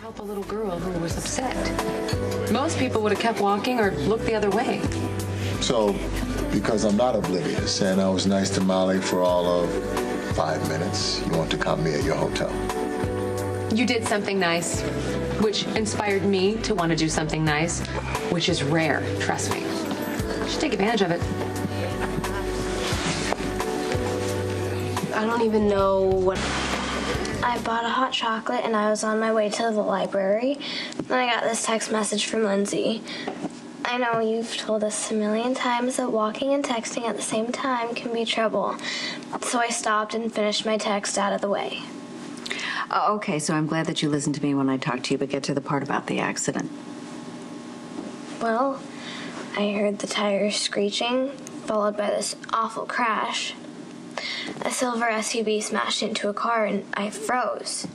help a little girl who was upset. Most people would have kept walking or looked the other way. So, because I'm not oblivious and I was nice to Molly for all of 5 minutes, you want to count me at your hotel? You did something nice, which inspired me to want to do something nice, which is rare, trust me. You should take advantage of it. I don't even know what... I bought a hot chocolate and I was on my way to the library. Then I got this text message from Lindsay. I know you've told us a million times that walking and texting at the same time can be trouble. So I stopped and finished my text out of the way. Oh, okay, so I'm glad that you listened to me when I talked to you, but get to the part about the accident. Well, I heard the tires screeching, followed by this awful crash. A silver SUV smashed into a car and I froze.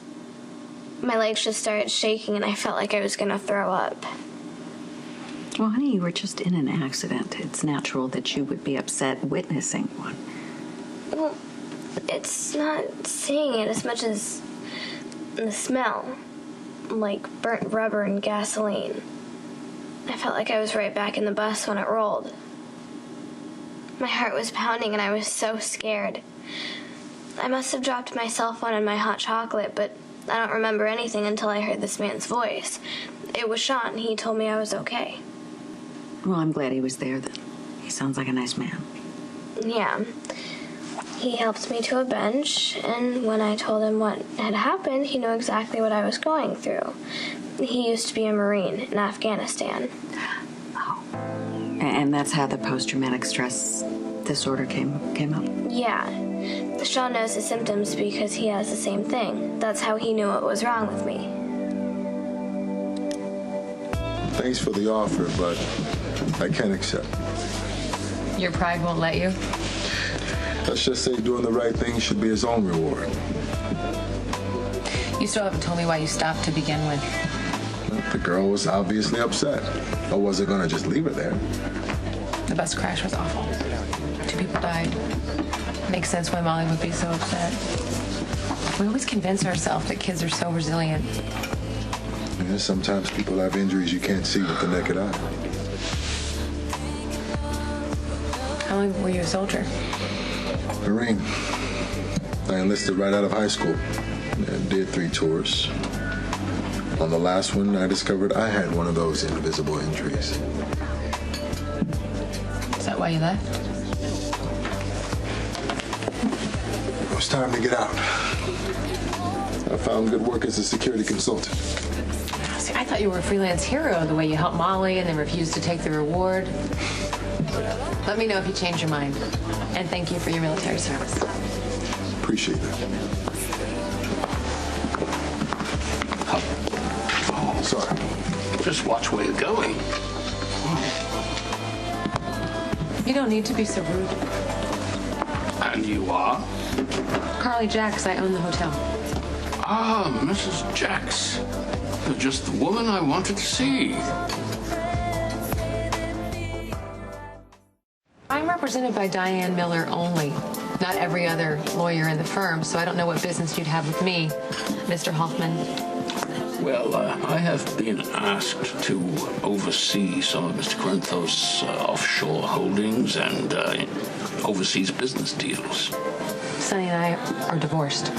My legs just started shaking and I felt like I was gonna throw up. Well, honey, you were just in an accident. It's natural that you would be upset witnessing one. Well, it's not seeing it as much as the smell. Like burnt rubber and gasoline. I felt like I was right back in the bus when it rolled. My heart was pounding and I was so scared. I must have dropped my cell phone and my hot chocolate, but I don't remember anything until I heard this man's voice. It was Sean, and he told me I was okay. Well, I'm glad he was there then. He sounds like a nice man. Yeah. He helped me to a bench, and when I told him what had happened, he knew exactly what I was going through. He used to be a Marine in Afghanistan. Oh. And that's how the post-traumatic stress disorder came up? Yeah. Sean knows the symptoms because he has the same thing. That's how he knew what was wrong with me. Thanks for the offer, but I can't accept. Your pride won't let you? Let's just say doing the right thing should be his own reward. You still haven't told me why you stopped to begin with. The girl was obviously upset. I wasn't gonna just leave her there. The bus crash was awful. 2 people died. Makes sense why Molly would be so upset. We always convince ourselves that kids are so resilient. Yeah, sometimes people have injuries you can't see with the naked eye. How long were you a soldier? Marine. I enlisted right out of high school and did 3 tours. On the last one, I discovered I had one of those invisible injuries. Is that why you left? It was time to get out. I found good work as a security consultant. See, I thought you were a freelance hero, the way you helped Molly and then refused to take the reward. Let me know if you change your mind. And thank you for your military service. Appreciate that. Oh, sorry. Just watch where you're going. You don't need to be so rude. And you are? Carly Jacks, I own the hotel. Ah, Mrs. Jacks. You're just the woman I wanted to see. I'm represented by Diane Miller only, not every other lawyer in the firm, so I don't know what business you'd have with me, Mr. Hoffman. Well, I have been asked to oversee some of Mr. Corinthos' offshore holdings and overseas business deals. Sonny and I are divorced.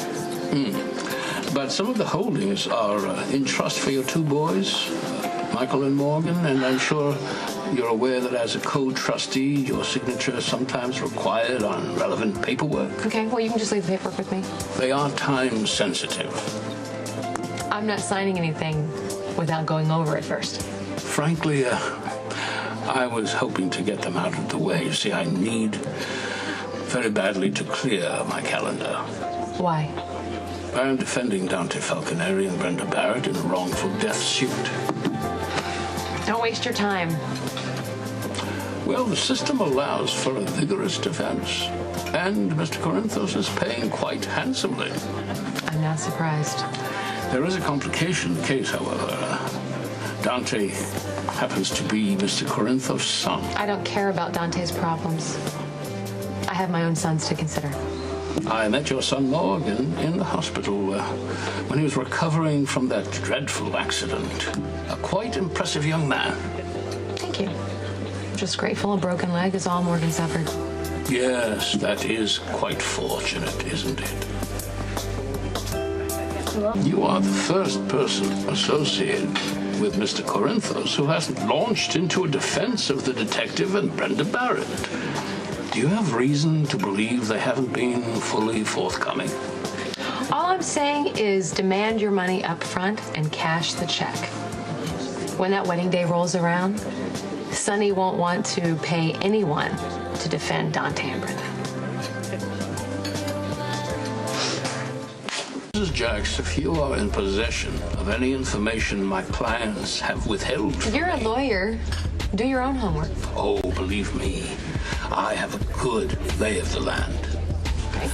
But some of the holdings are in trust for your 2 boys, Michael and Morgan, and I'm sure you're aware that as a co-trustee, your signature is sometimes required on relevant paperwork. Okay, well, you can just leave the paperwork with me. They are time sensitive. I'm not signing anything without going over it first. Frankly, I was hoping to get them out of the way. You see, I need very badly to clear my calendar. Why? I am defending Dante Falconeri and Brenda Barrett in a wrongful death suit. Don't waste your time. Well, the system allows for a vigorous defense, and Mr. Corinthos is paying quite handsomely. I'm not surprised. There is a complication in the case, however. Dante happens to be Mr. Corinthos' son. I don't care about Dante's problems. I have my own sons to consider. I met your son Morgan in the hospital when he was recovering from that dreadful accident. A quite impressive young man. Thank you. Just grateful a broken leg is all Morgan suffered. Yes, that is quite fortunate, isn't it? You are the first person associated with Mr. Corinthos who hasn't launched into a defense of the detective and Brenda Barrett. Do you have reason to believe they haven't been fully forthcoming? All I'm saying is demand your money up front and cash the check. When that wedding day rolls around, Sonny won't want to pay anyone to defend Dante and Brenda. Mrs. Jacks, if you are in possession of any information my clients have withheld from You're a me- lawyer. Do your own homework. Oh, believe me, I have a good lay of the land. Okay.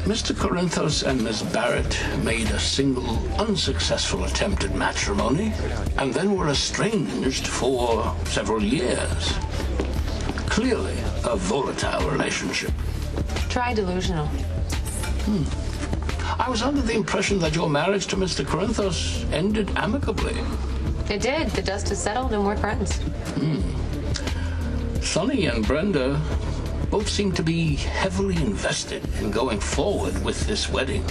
Mr. Corinthos and Miss Barrett made a single unsuccessful attempt at matrimony and then were estranged for several years. Clearly a volatile relationship. Try delusional. I was under the impression that your marriage to Mr. Corinthos ended amicably. It did. The dust has settled and we're friends. Sonny and Brenda both seem to be heavily invested in going forward with this wedding.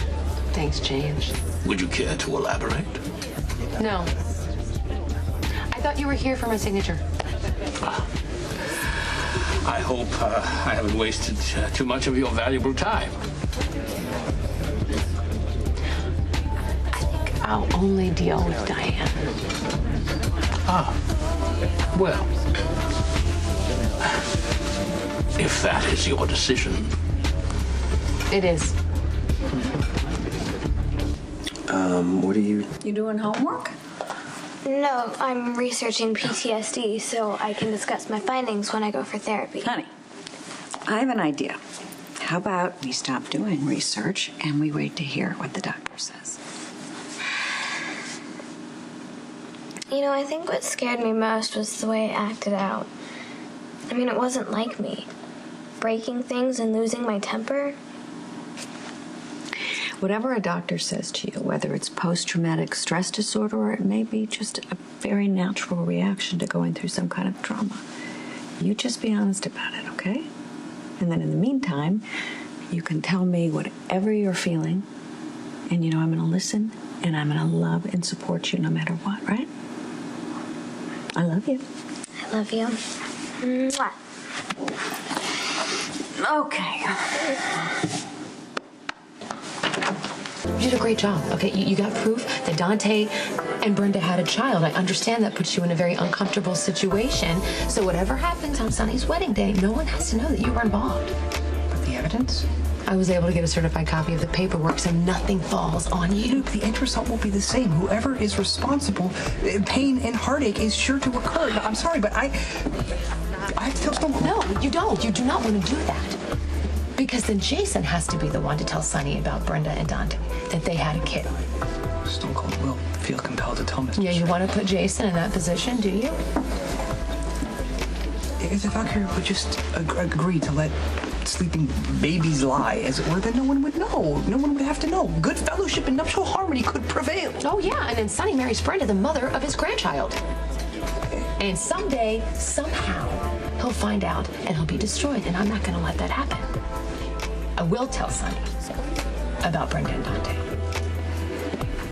Things changed. Would you care to elaborate? No. I thought you were here for my signature. I hope I haven't wasted too much of your valuable time. I'll only deal with Diane. Well, if that is your decision. It is. What are you... You doing homework? No, I'm researching PTSD so I can discuss my findings when I go for therapy. Honey, I have an idea. How about we stop doing research and we wait to hear what the doctor says? You know, I think what scared me most was the way it acted out. I mean, it wasn't like me. Breaking things and losing my temper. Whatever a doctor says to you, whether it's post-traumatic stress disorder or it may be just a very natural reaction to going through some kind of trauma, you just be honest about it, okay? And then in the meantime, you can tell me whatever you're feeling, and you know I'm going to listen, and I'm going to love and support you no matter what, right? I love you. I love you. Mwah. Okay. You did a great job, okay? You got proof that Dante and Brenda had a child. I understand that puts you in a very uncomfortable situation. So whatever happens on Sonny's wedding day, no one has to know that you were involved. But the evidence? I was able to get a certified copy of the paperwork so nothing falls on you. Luke, the end result will be the same. Whoever is responsible, pain and heartache is sure to occur. No, I'm sorry, but I feel so... No, you don't. You do not want to do that. Because then Jason has to be the one to tell Sonny about Brenda and Dante, that they had a kid. Stone Cold will feel compelled to tell Mr. Yeah, you want to put Jason in that position, do you? If the doctor would just agree to let sleeping babies lie, as it were, then no one would know. No one would have to know. Good fellowship and nuptial harmony could prevail. Oh, yeah, and then Sonny marries Brenda, the mother of his grandchild. And someday, somehow, he'll find out and he'll be destroyed, and I'm not going to let that happen. I will tell Sonny about Brenda and Dante.